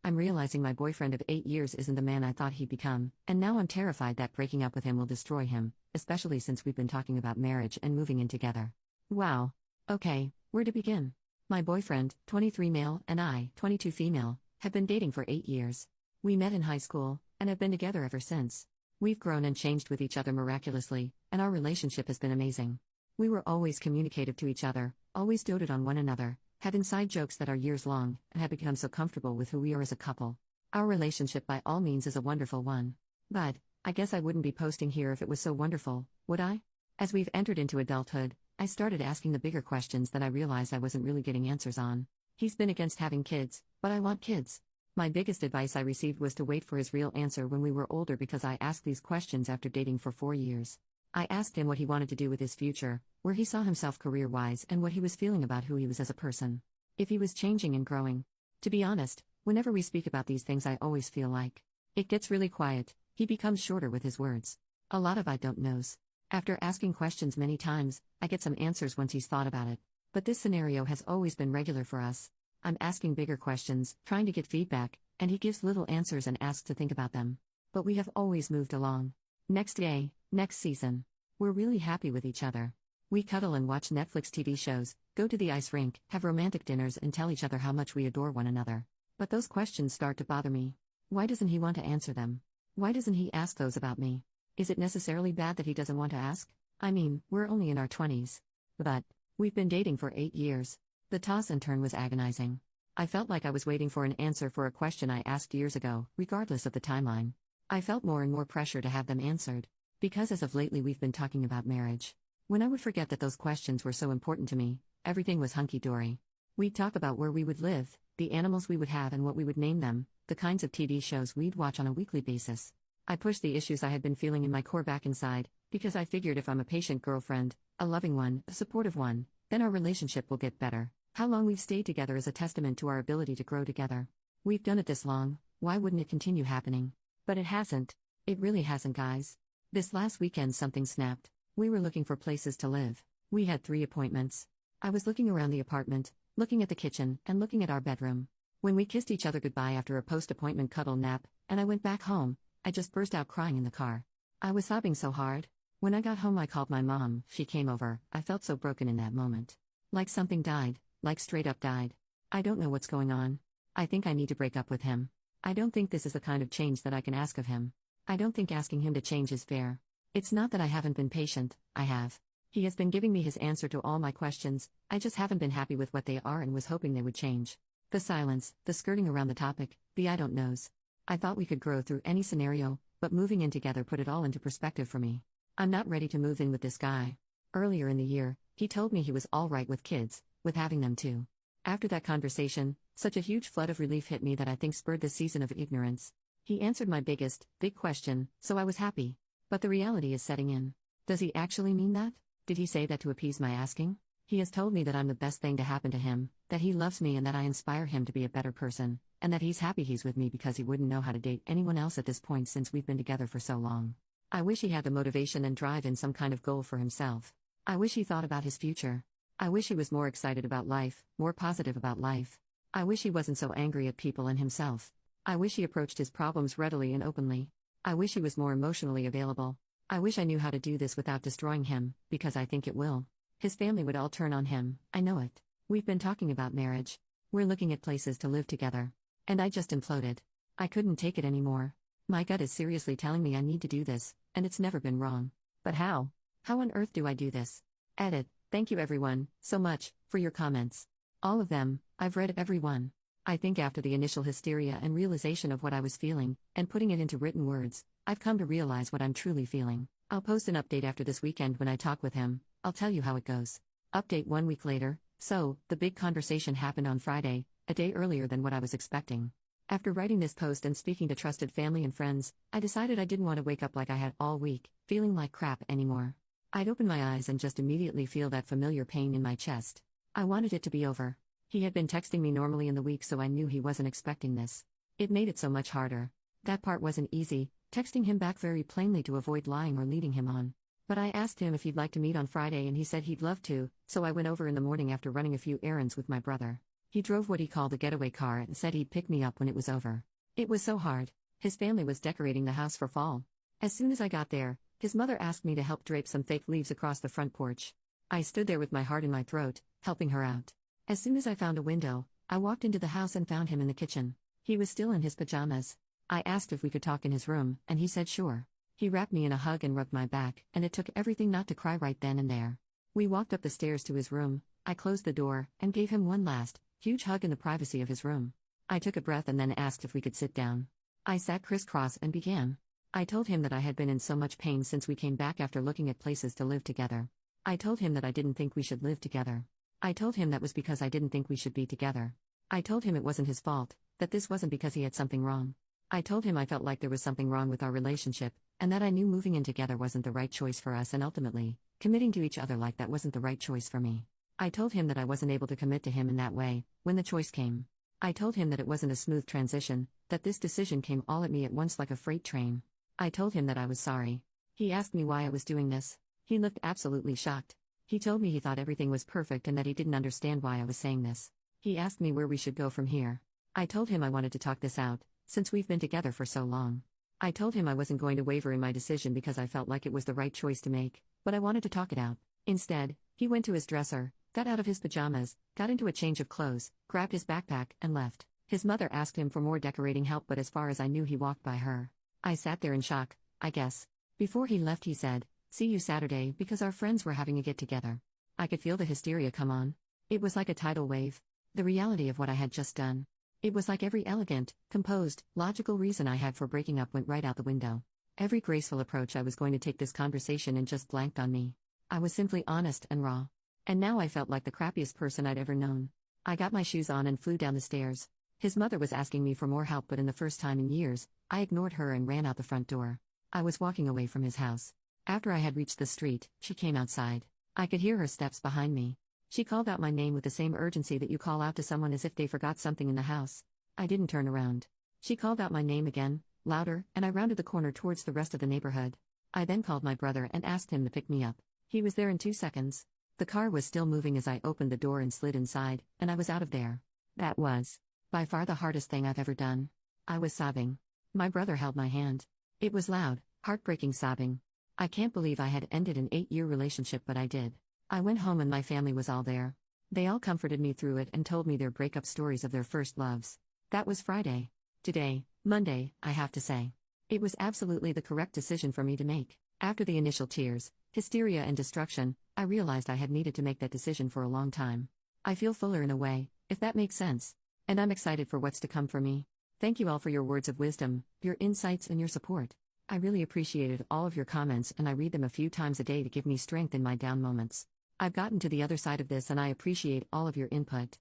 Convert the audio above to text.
I'm realizing my boyfriend of 8 years isn't the man I thought he'd become, and now I'm terrified that breaking up with him will destroy him, especially since we've been talking about marriage and moving in together. Wow. Okay, where to begin? My boyfriend, 23 male, and I, 22 female, have been dating for 8 years. We met in high school, and have been together ever since. We've grown and changed with each other miraculously, and our relationship has been amazing. We were always communicative to each other, always doted on one another, had inside jokes that are years long, and have become so comfortable with who we are as a couple. Our relationship by all means is a wonderful one. But, I guess I wouldn't be posting here if it was so wonderful, would I? As we've entered into adulthood, I started asking the bigger questions that I realized I wasn't really getting answers on. He's been against having kids, but I want kids. My biggest advice I received was to wait for his real answer when we were older because I asked these questions after dating for 4 years. I asked him what he wanted to do with his future, where he saw himself career-wise and what he was feeling about who he was as a person. If he was changing and growing. To be honest, whenever we speak about these things I always feel like it gets really quiet, he becomes shorter with his words. A lot of I don't knows. After asking questions many times, I get some answers once he's thought about it. But this scenario has always been regular for us. I'm asking bigger questions, trying to get feedback, and he gives little answers and asks to think about them. But we have always moved along. Next day, next season. We're really happy with each other. We cuddle and watch Netflix TV shows, go to the ice rink, have romantic dinners and tell each other how much we adore one another. But those questions start to bother me. Why doesn't he want to answer them? Why doesn't he ask those about me? Is it necessarily bad that he doesn't want to ask? I mean, we're only in our 20s. But we've been dating for 8 years. The toss and turn was agonizing. I felt like I was waiting for an answer for a question I asked years ago, regardless of the timeline. I felt more and more pressure to have them answered. Because as of lately we've been talking about marriage. When I would forget that those questions were so important to me, everything was hunky-dory. We'd talk about where we would live, the animals we would have and what we would name them, the kinds of TV shows we'd watch on a weekly basis. I pushed the issues I had been feeling in my core back inside, because I figured if I'm a patient girlfriend, a loving one, a supportive one, then our relationship will get better. How long we've stayed together is a testament to our ability to grow together. We've done it this long, why wouldn't it continue happening? But it hasn't. It really hasn't, guys. This last weekend something snapped. We were looking for places to live. We had 3 appointments. I was looking around the apartment, looking at the kitchen, and looking at our bedroom. When we kissed each other goodbye after a post-appointment cuddle nap, and I went back home, I just burst out crying in the car. I was sobbing so hard. When I got home I called my mom, she came over. I felt so broken in that moment. Like something died, like straight up died. I don't know what's going on. I think I need to break up with him. I don't think this is the kind of change that I can ask of him. I don't think asking him to change is fair. It's not that I haven't been patient, I have. He has been giving me his answer to all my questions, I just haven't been happy with what they are and was hoping they would change. The silence, the skirting around the topic, the I don't knows. I thought we could grow through any scenario, but moving in together put it all into perspective for me. I'm not ready to move in with this guy. Earlier in the year, he told me he was all right with kids, with having them too. After that conversation, such a huge flood of relief hit me that I think spurred this season of ignorance. He answered my big question, so I was happy. But the reality is setting in. Does he actually mean that? Did he say that to appease my asking? He has told me that I'm the best thing to happen to him, that he loves me and that I inspire him to be a better person, and that he's happy he's with me because he wouldn't know how to date anyone else at this point since we've been together for so long. I wish he had the motivation and drive and some kind of goal for himself. I wish he thought about his future. I wish he was more excited about life, more positive about life. I wish he wasn't so angry at people and himself. I wish he approached his problems readily and openly. I wish he was more emotionally available. I wish I knew how to do this without destroying him, because I think it will. His family would all turn on him, I know it. We've been talking about marriage. We're looking at places to live together. And I just imploded. I couldn't take it anymore. My gut is seriously telling me I need to do this, and it's never been wrong. But how? How on earth do I do this? Edit. Thank you everyone, so much, for your comments. All of them, I've read every one. I think after the initial hysteria and realization of what I was feeling, and putting it into written words, I've come to realize what I'm truly feeling. I'll post an update after this weekend when I talk with him, I'll tell you how it goes. Update 1 week later. So, the big conversation happened on Friday, a day earlier than what I was expecting. After writing this post and speaking to trusted family and friends, I decided I didn't want to wake up like I had all week, feeling like crap anymore. I'd open my eyes and just immediately feel that familiar pain in my chest. I wanted it to be over. He had been texting me normally in the week, so I knew he wasn't expecting this. It made it so much harder. That part wasn't easy, texting him back very plainly to avoid lying or leading him on. But I asked him if he'd like to meet on Friday and he said he'd love to, so I went over in the morning after running a few errands with my brother. He drove what he called a getaway car and said he'd pick me up when it was over. It was so hard. His family was decorating the house for fall. As soon as I got there, his mother asked me to help drape some fake leaves across the front porch. I stood there with my heart in my throat, helping her out. As soon as I found a window, I walked into the house and found him in the kitchen. He was still in his pajamas. I asked if we could talk in his room, and he said sure. He wrapped me in a hug and rubbed my back, and it took everything not to cry right then and there. We walked up the stairs to his room. I closed the door, and gave him one last, huge hug in the privacy of his room. I took a breath and then asked if we could sit down. I sat crisscross and began. I told him that I had been in so much pain since we came back after looking at places to live together. I told him that I didn't think we should live together. I told him that was because I didn't think we should be together. I told him it wasn't his fault, that this wasn't because he had something wrong. I told him I felt like there was something wrong with our relationship, and that I knew moving in together wasn't the right choice for us, and ultimately, committing to each other like that wasn't the right choice for me. I told him that I wasn't able to commit to him in that way, when the choice came. I told him that it wasn't a smooth transition, that this decision came all at me at once like a freight train. I told him that I was sorry. He asked me why I was doing this. He looked absolutely shocked. He told me he thought everything was perfect and that he didn't understand why I was saying this. He asked me where we should go from here. I told him I wanted to talk this out, since we've been together for so long. I told him I wasn't going to waver in my decision because I felt like it was the right choice to make, but I wanted to talk it out. Instead, he went to his dresser, got out of his pajamas, got into a change of clothes, grabbed his backpack, and left. His mother asked him for more decorating help, but as far as I knew, he walked by her. I sat there in shock, I guess. Before he left, he said, "See you Saturday," because our friends were having a get-together. I could feel the hysteria come on. It was like a tidal wave. The reality of what I had just done. It was like every elegant, composed, logical reason I had for breaking up went right out the window. Every graceful approach I was going to take this conversation and just blanked on me. I was simply honest and raw. And now I felt like the crappiest person I'd ever known. I got my shoes on and flew down the stairs. His mother was asking me for more help, but in the first time in years, I ignored her and ran out the front door. I was walking away from his house. After I had reached the street, she came outside. I could hear her steps behind me. She called out my name with the same urgency that you call out to someone as if they forgot something in the house. I didn't turn around. She called out my name again, louder, and I rounded the corner towards the rest of the neighborhood. I then called my brother and asked him to pick me up. He was there in 2 seconds. The car was still moving as I opened the door and slid inside, and I was out of there. That was, by far, the hardest thing I've ever done. I was sobbing. My brother held my hand. It was loud, heartbreaking sobbing. I can't believe I had ended an 8-year relationship, but I did. I went home and my family was all there. They all comforted me through it and told me their breakup stories of their first loves. That was Friday. Today, Monday, I have to say. It was absolutely the correct decision for me to make. After the initial tears, hysteria and destruction, I realized I had needed to make that decision for a long time. I feel fuller in a way, if that makes sense. And I'm excited for what's to come for me. Thank you all for your words of wisdom, your insights, and your support. I really appreciated all of your comments, and I read them a few times a day to give me strength in my down moments. I've gotten to the other side of this and I appreciate all of your input.